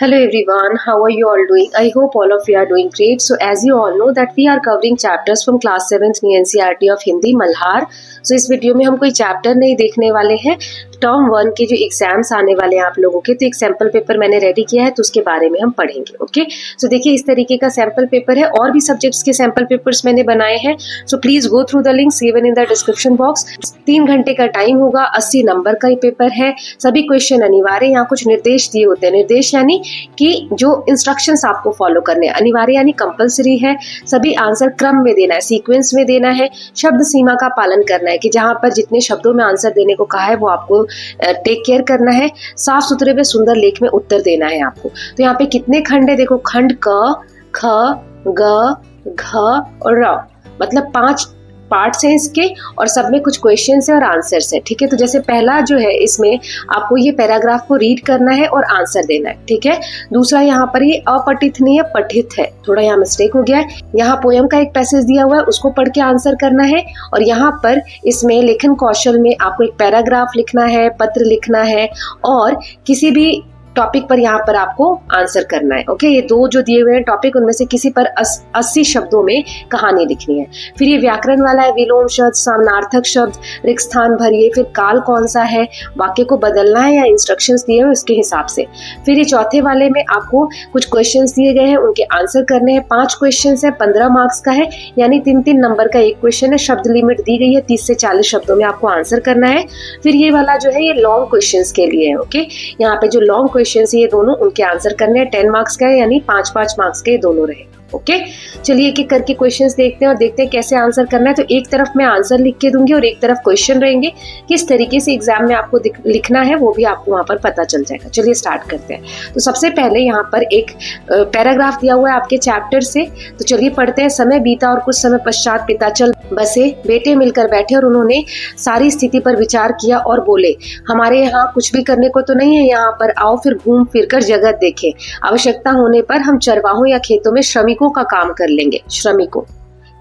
Hello everyone, how are you all doing? I hope all of you are doing great. So as you all know that we are covering chapters from class 7th in NCERT of Hindi Malhar. So इस video में हम कोई chapter नहीं देखने वाले हैं। Term 1 के जो एग्जाम्स आने वाले हैं आप लोगों के, तो एक सैम्पल पेपर मैंने रेडी किया है तो उसके बारे में हम पढ़ेंगे। ओके, सो देखिए इस तरीके का सैम्पल पेपर है, और भी सब्जेक्ट्स के सैम्पल पेपर्स मैंने बनाए हैं। So please go through the links given in the description box. 3 घंटे का टाइम होगा, 80 नंबर का ये पेपर है। सभी क्वेश्चन अनिवार्य, यहाँ कुछ निर्देश दिए होते हैं। निर्देश यानी कि जो इंस्ट्रक्शंस आपको फॉलो करने हैं, अनिवार्य यानी कंपलसरी है। सभी आंसर क्रम में देना है, सीक्वेंस में देना है। शब्द सीमा का पालन करना है कि जहां पर जितने शब्दों में आंसर देने को कहा है वो आपको टेक केयर करना है। साफ सुथरे में सुंदर लेख में उत्तर देना है आपको। तो यहाँ पे कितने खंड है देखो, खंड क, ख, ग, घ और र, मतलब 5 पार्ट्स हैं इसके, और सब में कुछ क्वेश्चंस है और आंसर्स है। ठीक है, तो जैसे पहला जो है इसमें आपको ये पैराग्राफ को रीड करना है और आंसर देना है। ठीक है, दूसरा यहाँ पर ये अपठित नहीं है, पठित है, थोड़ा यहाँ मिस्टेक हो गया है। यहाँ पोयम का एक पैसेज दिया हुआ है, उसको पढ़ के आंसर करना है। और यहाँ पर इसमें लेखन कौशल में आपको एक पैराग्राफ लिखना है, पत्र लिखना है, और किसी भी टॉपिक पर यहाँ पर आपको आंसर करना है। ओके, ये 2 जो दिए हुए हैं टॉपिक, उनमें से किसी पर 80 शब्दों में कहानी लिखनी है। फिर ये व्याकरण वाला है, विलोम शब्द, समानार्थक शब्द, रिक्त स्थान भरिए। फिर काल कौन सा है, वाक्य को बदलना है या इंस्ट्रक्शंस दिए हुए उसके हिसाब से। फिर ये चौथे वाले में आपको कुछ क्वेश्चंस दिए गए हैं, उनके आंसर करने हैं। 5 क्वेश्चन है, 15 मार्क्स का है, यानी 3-3 नंबर का एक क्वेश्चन है। शब्द लिमिट दी गई है, 30 से 40 शब्दों में आपको आंसर करना है। फिर ये वाला जो है ये लॉन्ग क्वेश्चन के लिए है। ओके, यहाँ पे जो लॉन्ग क्वेश्चन ये दोनों, उनके आंसर करने हैं। 10 मार्क्स का है, यानी 5-5 मार्क्स के दोनों रहे। ओके, चलिए एक एक करके क्वेश्चंस देखते हैं और देखते हैं कैसे आंसर करना है। तो एक तरफ मैं आंसर लिख के दूंगी और एक तरफ क्वेश्चन रहेंगे। किस तरीके से एग्जाम में आपको लिखना है वो भी आपको वहां पर पता चल जाएगा। चलिए स्टार्ट करते हैं। तो सबसे पहले यहाँ पर एक पैराग्राफ दिया हुआ है आपके चैप्टर से, तो चलिए पढ़ते हैं। समय बीता और कुछ समय पश्चात पिता चल बसे, बेटे मिलकर बैठे और उन्होंने सारी स्थिति पर विचार किया और बोले, हमारे यहाँ कुछ भी करने को तो नहीं है, यहाँ पर आओ फिर घूम फिर कर जगत देखें। आवश्यकता होने पर हम चरवाहों या खेतों में श्रमिकों का काम कर लेंगे। श्रमिकों,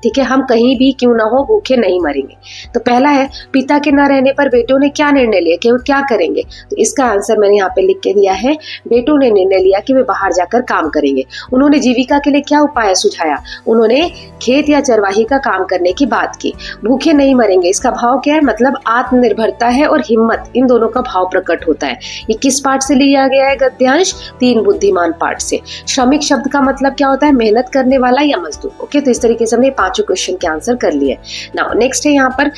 ठीक है, हम कहीं भी क्यों ना हो भूखे नहीं मरेंगे। तो पहला है, पिता के न रहने पर बेटों ने क्या निर्णय लिया कि वो क्या करेंगे। तो इसका आंसर मैंने यहाँ पे लिख के दिया है। बेटों ने निर्णय लिया कि वे बाहर जाकर काम करेंगे। उन्होंने जीविका के लिए क्या उपाय सुझाया, उन्होंने खेत या चरवाही का काम करने की बात की। भूखे नहीं मरेंगे, इसका भाव क्या है, मतलब आत्मनिर्भरता है और हिम्मत, इन दोनों का भाव प्रकट होता है। ये किस पाठ से लिया गया है गद्यांश, 3 बुद्धिमान पाठ से। श्रमिक शब्द का मतलब क्या होता है, मेहनत करने वाला या मजदूर। ओके, तो इस तरीके से हमने 5 क्वेश्चन के आंसर कर लिए। नाउ नेक्स्ट है, यहाँ पर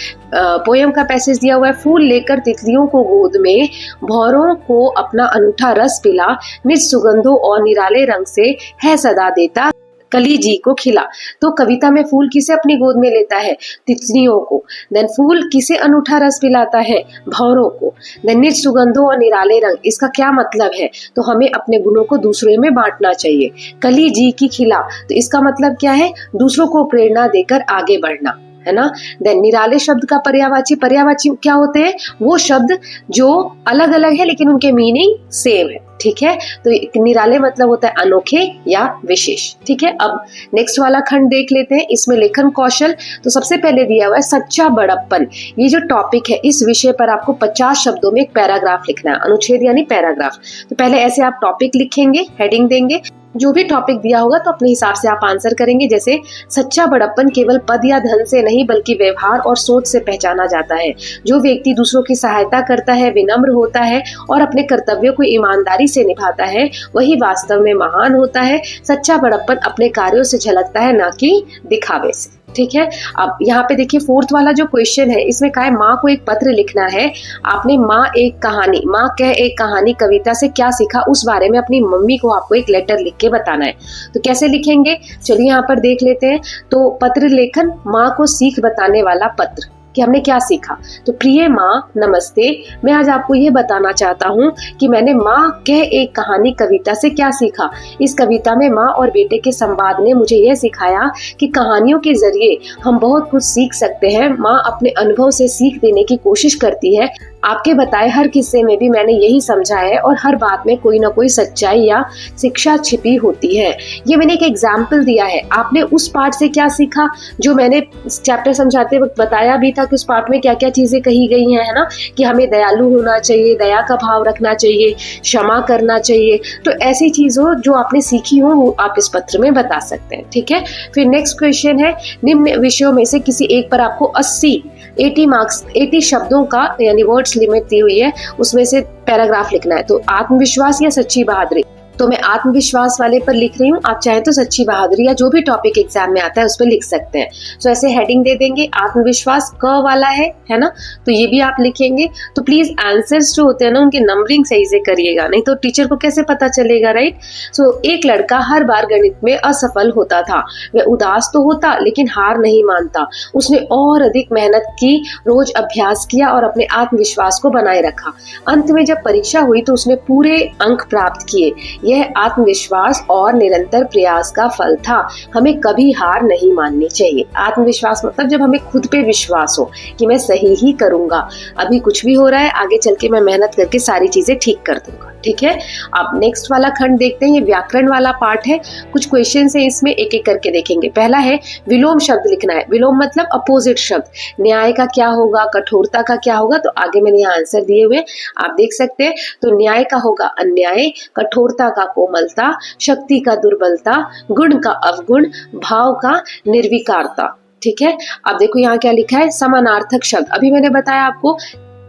पोयम का पैसेज दिया हुआ है। फूल लेकर तितलियों को गोद में, भौरों को अपना अनूठा रस पिला, निज सुगंधों और निराले रंग से है सदा देता, कली जी को खिला। तो कविता में फूल किसे अपनी गोद में लेता है, तितलियों को। देन फूल किसे अनूठा रस पिलाता है, भौरों को। देन निज सुगंधों और निराले रंग, इसका क्या मतलब है, तो हमें अपने गुणों को दूसरे में बांटना चाहिए। कली जी की खिला, तो इसका मतलब क्या है, दूसरों को प्रेरणा देकर आगे बढ़ना, है ना। देन निराले शब्द का पर्यायवाची, पर्यायवाची क्या होते हैं, वो शब्द जो अलग अलग है लेकिन उनके मीनिंग सेम है। ठीक है, तो निराले मतलब होता है अनोखे या विशेष। ठीक है, अब नेक्स्ट वाला खंड देख लेते हैं। इसमें लेखन कौशल, तो सबसे पहले दिया हुआ है सच्चा बड़प्पन। ये जो टॉपिक है, इस विषय पर आपको 50 शब्दों में एक पैराग्राफ लिखना है, अनुच्छेद यानी पैराग्राफ। तो पहले ऐसे आप टॉपिक लिखेंगे, हेडिंग देंगे, जो भी टॉपिक दिया होगा तो अपने हिसाब से आप आंसर करेंगे। जैसे सच्चा बड़प्पन केवल पद या धन से नहीं बल्कि व्यवहार और सोच से पहचाना जाता है। जो व्यक्ति दूसरों की सहायता करता है, विनम्र होता है और अपने कर्तव्यों को ईमानदारी से निभाता है, वही वास्तव में महान होता है। सच्चा बड़प्पन अपने कार्यों से झलकता है, ना कि दिखावे से। ठीक है, अब यहाँ पे देखिए 4th वाला जो क्वेश्चन है, इसमें कहा है माँ को एक पत्र लिखना है। आपने माँ कह एक कहानी कविता से क्या सीखा, उस बारे में अपनी मम्मी को आपको एक लेटर लिख के बताना है। तो कैसे लिखेंगे, चलिए यहाँ पर देख लेते हैं। तो पत्र लेखन, माँ को सीख बताने वाला पत्र कि हमने क्या सीखा। तो प्रिय माँ नमस्ते, मैं आज आपको ये बताना चाहता हूँ कि मैंने माँ कह एक कहानी कविता से क्या सीखा। इस कविता में माँ और बेटे के संवाद ने मुझे यह सिखाया कि कहानियों के जरिए हम बहुत कुछ सीख सकते हैं। माँ अपने अनुभव से सीख देने की कोशिश करती है आपके बताए हर किस्से में भी मैंने यही समझा है और हर बात में कोई ना कोई सच्चाई या शिक्षा छिपी होती है। ये मैंने एक एग्जाम्पल दिया है। आपने उस पार्ट से क्या सीखा, जो मैंने चैप्टर समझाते वक्त बताया भी था कि उस पार्ट में क्या क्या चीजें कही गई हैं, है ना, कि हमें दयालु होना चाहिए, दया का भाव रखना चाहिए, क्षमा करना चाहिए। तो ऐसी चीजों जो आपने सीखी हो वो आप इस पत्र में बता सकते हैं। ठीक है, फिर नेक्स्ट क्वेश्चन है, निम्न विषयों में से किसी एक पर आपको 80 मार्क्स 80 शब्दों का यानी वर्ड्स लिमिट दी हुई है, उसमें से पैराग्राफ लिखना है। तो आत्मविश्वास या सच्ची बहादुरी, तो मैं आत्मविश्वास वाले पर लिख रही हूँ, आप चाहे तो सच्ची बहादुरी या जो भी टॉपिक एग्जाम में आता है उस पर लिख सकते हैं। तो ऐसे हेडिंग दे देंगे, आत्मविश्वास क वाला है ना, तो ये भी आप लिखेंगे। तो प्लीज आंसर्स जो होते हैं ना उनकी नंबरिंग सही से करिएगा, नहीं तो टीचर को कैसे पता चलेगा, राइट। सो एक लड़का हर बार गणित में असफल होता था। वह उदास तो होता लेकिन हार नहीं मानता। उसने और अधिक मेहनत की, रोज अभ्यास किया और अपने आत्मविश्वास को बनाए रखा। अंत में जब परीक्षा हुई तो उसने पूरे अंक प्राप्त किए। यह आत्मविश्वास और निरंतर प्रयास का फल था। हमें कभी हार नहीं माननी चाहिए। आत्मविश्वास मतलब जब हमें खुद पे विश्वास हो कि मैं सही ही करूंगा, अभी कुछ भी हो रहा है आगे चल के मैं मेहनत करके सारी चीजें ठीक कर दूंगा। ठीक है, अब नेक्स्ट वाला खंड देखते हैं। ये व्याकरण वाला पार्ट है, कुछ क्वेश्चन है इसमें, एक एक करके देखेंगे। पहला है विलोम शब्द लिखना है। विलोम मतलब अपोजिट शब्द। न्याय का क्या होगा, कठोरता का क्या होगा, तो आगे मैंने यहाँ आंसर दिए हुए आप देख सकते हैं। तो न्याय का होगा अन्याय, कठोरता का कोमलता, शक्ति का दुर्बलता, गुण का अवगुण, भाव का निर्विकारता। ठीक है, अब देखो यहाँ क्या लिखा है, समानार्थक शब्द। अभी मैंने बताया आपको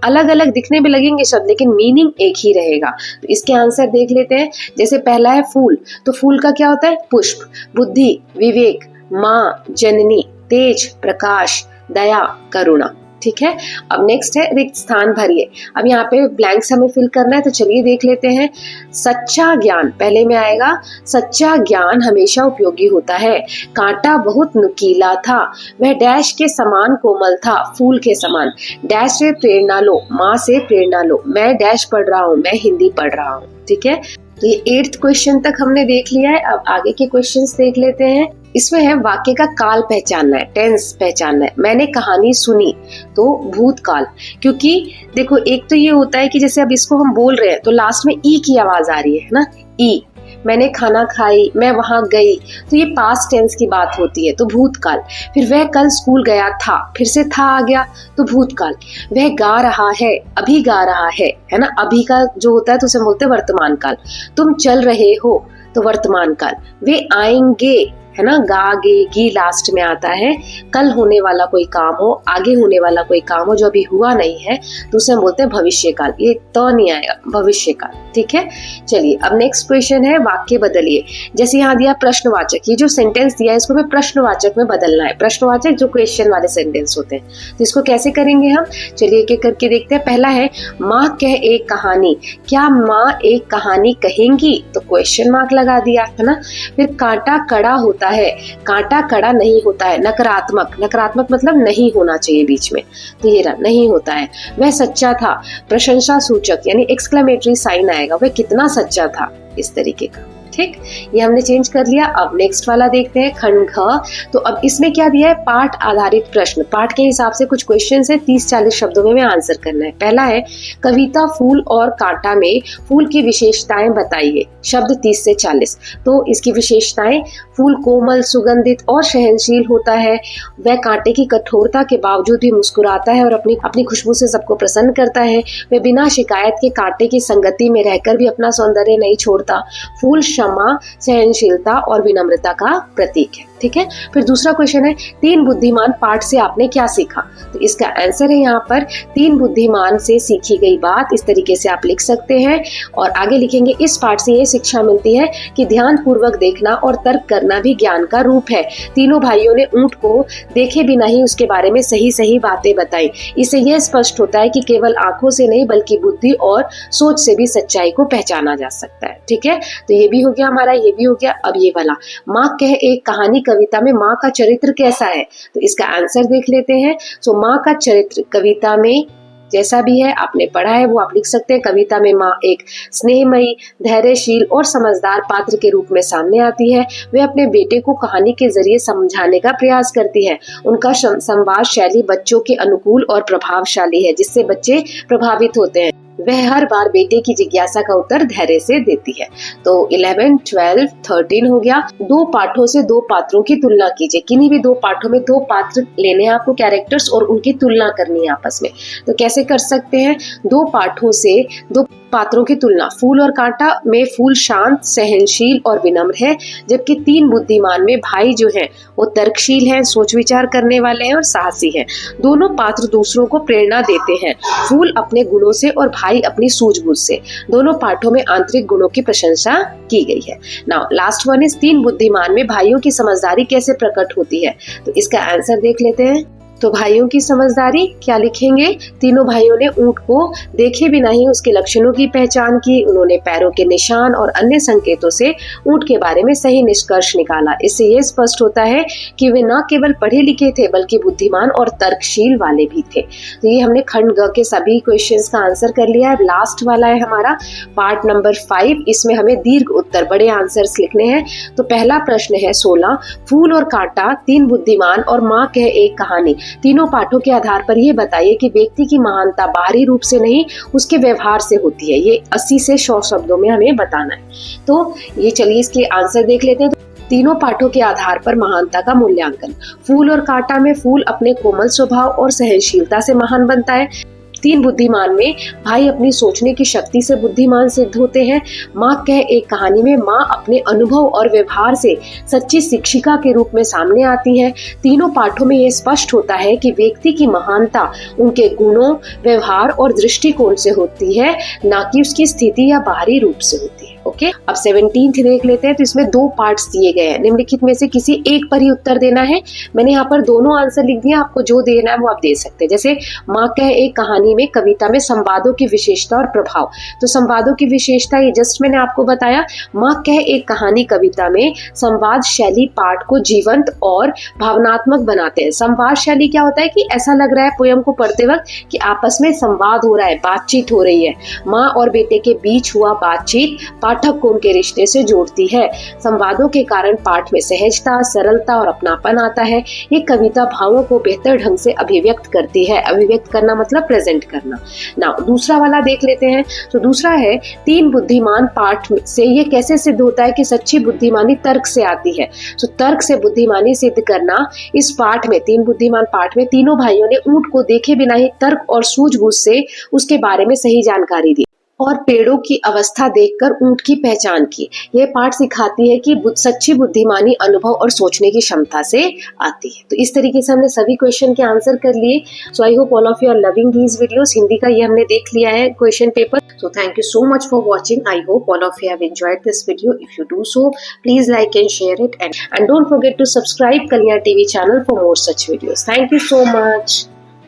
अलग अलग दिखने में लगेंगे शब्द लेकिन मीनिंग एक ही रहेगा। तो इसके आंसर देख लेते हैं। जैसे पहला है फूल, तो फूल का क्या होता है, पुष्प, बुद्धि, विवेक, माँ, जननी, तेज, प्रकाश, दया, करुणा। ठीक है, अब नेक्स्ट है रिक्त स्थान भरिए। अब यहाँ पे ब्लैंक्स हमें फिल करना है, तो चलिए देख लेते हैं। सच्चा ज्ञान पहले में आएगा। सच्चा ज्ञान हमेशा उपयोगी होता है। कांटा बहुत नुकीला था, वह डैश के समान कोमल था, फूल के समान। डैश से प्रेरणा लो, माँ से प्रेरणा लो। मैं डैश पढ़ रहा हूँ, मैं हिंदी पढ़ रहा हूँ। ठीक है, तो ये 8th क्वेश्चन तक हमने देख लिया है। अब आगे के क्वेश्चंस देख लेते हैं। इसमें है वाक्य का काल पहचानना है, टेंस पहचानना है। मैंने कहानी सुनी, तो भूतकाल, क्योंकि देखो एक तो ये होता है कि जैसे अब इसको हम बोल रहे हैं तो लास्ट में ई की आवाज आ रही है ना, ई। मैंने खाना खाई, मैं वहां गई, तो ये पास्ट टेंस की बात होती है, तो भूतकाल। फिर वह कल स्कूल गया था, फिर से था आ गया, तो भूतकाल। वह गा रहा है, अभी गा रहा है ना, अभी का जो होता है तो उसे बोलते हैं वर्तमान काल। तुम चल रहे हो, तो वर्तमान काल। वे आएंगे, है ना, गा गे गी लास्ट में आता है। कल होने वाला कोई काम हो, आगे होने वाला कोई काम हो जो अभी हुआ नहीं है, तो उसे हम बोलते हैं भविष्य काल। ये तो नहीं आएगा, भविष्य काल। ठीक है, चलिए अब नेक्स्ट क्वेश्चन है वाक्य बदलिए। जैसे यहाँ दिया प्रश्नवाचक, ये जो सेंटेंस दिया है इसको हमें प्रश्नवाचक में बदलना है। प्रश्नवाचक जो क्वेश्चन वाले सेंटेंस होते हैं, तो इसको कैसे करेंगे हम, चलिए एक एक करके देखते हैं। पहला है माँ कह एक कहानी। क्या माँ एक कहानी कहेंगी, तो क्वेश्चन मार्क लगा दिया, है ना। फिर कांटा कड़ा होता है, कांटा कड़ा नहीं होता है। नकारात्मक, नकारात्मक मतलब नहीं होना चाहिए बीच में, तो ये रहा, नहीं होता है। वह सच्चा था, प्रशंसा सूचक यानी एक्सक्लेमेटरी साइन आएगा, वह कितना सच्चा था, इस तरीके का। ठीक, ये हमने चेंज कर लिया। अब नेक्स्ट वाला देखते हैं, खंड घ। तो अब इसमें क्या दिया है, पाठ आधारित प्रश्न। पाठ के हिसाब से कुछ क्वेश्चन है, 30-40 शब्दों में आंसर करना है। पहला है कविता फूल और कांटा में फूल की विशेषताएं बताइए। शब्द 30 से 40। तो इसकी विशेषताएं, फूल कोमल, सुगंधित और सहनशील होता है। वह कांटे की कठोरता के बावजूद भी मुस्कुराता है और अपनी खुशबू से सबको प्रसन्न करता है। वह बिना शिकायत के कांटे की संगति में रहकर भी अपना सौंदर्य नहीं छोड़ता। फूल क्षमा, सहनशीलता और विनम्रता का प्रतीक है। ठीक है, फिर दूसरा क्वेश्चन है, 3 बुद्धिमान पाठ से आपने क्या सीखा। तो इसका आंसर है यहाँ पर 3 बुद्धिमान से सीखी गई बात। इस तरीके से आप लिख सकते हैं और आगे लिखेंगे, इस पाठ से ये शिक्षा मिलती है कि ध्यान पूर्वक देखना और तर्क करना भी ज्ञान का रूप है। तीनों भाइयों ने ऊंट को देखे बिना ही उसके बारे में सही सही बातें बताई। इससे यह स्पष्ट होता है कि केवल आंखों से नहीं बल्कि बुद्धि और सोच से भी सच्चाई को पहचाना जा सकता है। ठीक है, तो ये भी हो गया हमारा, ये भी हो गया। अब ये वाला, माँ कह एक कहानी कविता में माँ का चरित्र कैसा है, तो इसका आंसर देख लेते हैं। सो माँ का चरित्र कविता में जैसा भी है आपने पढ़ा है वो आप लिख सकते हैं। कविता में माँ एक स्नेहमयी, धैर्यशील और समझदार पात्र के रूप में सामने आती है। वे अपने बेटे को कहानी के जरिए समझाने का प्रयास करती है। उनका संवाद शैली बच्चों के अनुकूल और प्रभावशाली है, जिससे बच्चे प्रभावित होते हैं। वह हर बार बेटे की जिज्ञासा का उत्तर धैर्य से देती है। तो 11, 12, 13 हो गया। दो पाठों से दो पात्रों की तुलना कीजिए। किन्हीं भी दो पाठों में दो पात्र लेने हैं आपको, कैरेक्टर्स, और उनकी तुलना करनी है आपस में। तो कैसे कर सकते हैं? दो पाठों से दो पात्रों की तुलना। फूल और कांटा में फूल शांत, सहनशील और विनम्र है, जबकि तीन बुद्धिमान में भाई जो है वो तर्कशील है, सोच विचार करने वाले हैं और साहसी हैं। दोनों पात्र दूसरों को प्रेरणा देते हैं, फूल अपने गुणों से और भाई अपनी सूझबूझ से। दोनों पाठों में आंतरिक गुणों की प्रशंसा की गई है। नाउ लास्ट वन इज तीन बुद्धिमान में भाइयों की समझदारी कैसे प्रकट होती है? तो इसका आंसर देख लेते हैं। तो भाइयों की समझदारी क्या लिखेंगे? तीनों भाइयों ने ऊंट को देखे बिना ही उसके लक्षणों की पहचान की। उन्होंने पैरों के निशान और अन्य संकेतों से ऊंट के बारे में सही निष्कर्ष निकाला। इससे यह स्पष्ट होता है कि वे न केवल पढ़े लिखे थे बल्कि बुद्धिमान और तर्कशील वाले भी थे। तो ये हमने खंड ग के सभी क्वेश्चंस का आंसर कर लिया है। लास्ट वाला है हमारा पार्ट नंबर 5। इसमें हमें दीर्घ उत्तर, बड़े आंसर्स लिखने हैं। तो पहला प्रश्न है 16, फूल और कांटा, तीन बुद्धिमान और माँ कह एक कहानी। तीनों पाठों के आधार पर यह बताइए कि व्यक्ति की महानता बाहरी रूप से नहीं, उसके व्यवहार से होती है। ये 80 से 100 शब्दों में हमें बताना है। तो ये चलिए इसके आंसर देख लेते हैं। तीनों पाठों के आधार पर महानता का मूल्यांकन। फूल और कांटा में फूल अपने कोमल स्वभाव और सहनशीलता से महान बनता है। तीन बुद्धिमान में भाई अपनी सोचने की शक्ति से बुद्धिमान सिद्ध होते हैं। माँ कह एक कहानी में माँ अपने अनुभव और व्यवहार से सच्ची शिक्षिका के रूप में सामने आती है। तीनों पाठों में यह स्पष्ट होता है कि व्यक्ति की महानता उनके गुणों, व्यवहार और दृष्टिकोण से होती है, ना कि उसकी स्थिति या बाहरी रूप से होती है। ओके, अब 17th देख लेते हैं। तो इसमें दो पार्ट्स दिए गए हैं। निम्नलिखित में से किसी एक पर ही उत्तर देना है। मैंने यहाँ पर दोनों आंसर लिख दिए, आपको जो देना है वो आप दे सकते हैं। जैसे माँ कह एक कहानी में कविता में संवादों की विशेषता और प्रभाव। तो संवादों की विशेषता ये जस्ट मैंने आपको बताया। माँ कह एक कहानी कविता में संवाद शैली पाठ को जीवंत और भावनात्मक बनाते हैं। संवाद शैली क्या होता है कि ऐसा लग रहा है पोयम को पढ़ते वक्त कि आपस में संवाद हो रहा है, बातचीत हो रही है। माँ और बेटे के बीच हुआ बातचीत पाठक को उनके रिश्ते से जोड़ती है। संवादों के कारण पाठ में सहजता, सरलता और अपनापन आता है। ये कविता भावों को बेहतर ढंग से अभिव्यक्त करती है। अभिव्यक्त करना मतलब प्रेजेंट करना। नाउ दूसरा वाला देख लेते हैं। तो दूसरा है तीन बुद्धिमान पाठ से ये कैसे सिद्ध होता है कि सच्ची बुद्धिमानी तर्क से आती है। तो तर्क से बुद्धिमानी सिद्ध करना। इस पाठ में, तीन बुद्धिमान पाठ में, तीनों भाइयों ने ऊंट को देखे बिना ही तर्क और सूझबूझ से उसके बारे में सही जानकारी दी और पेड़ों की अवस्था देखकर ऊंट की पहचान की। यह पाठ सिखाती है कि सच्ची बुद्धिमानी अनुभव और सोचने की क्षमता से आती है। तो इस तरीके से हमने सभी क्वेश्चन के आंसर कर लिए। So I hope all of you are loving these videos. Hindi का ये हमने देख लिया है question paper. So thank you so much for watching. I hope all of you have enjoyed this video. If you do so, please like and share it, and don't forget to subscribe Kalyan TV channel for more such videos. Thank you so much.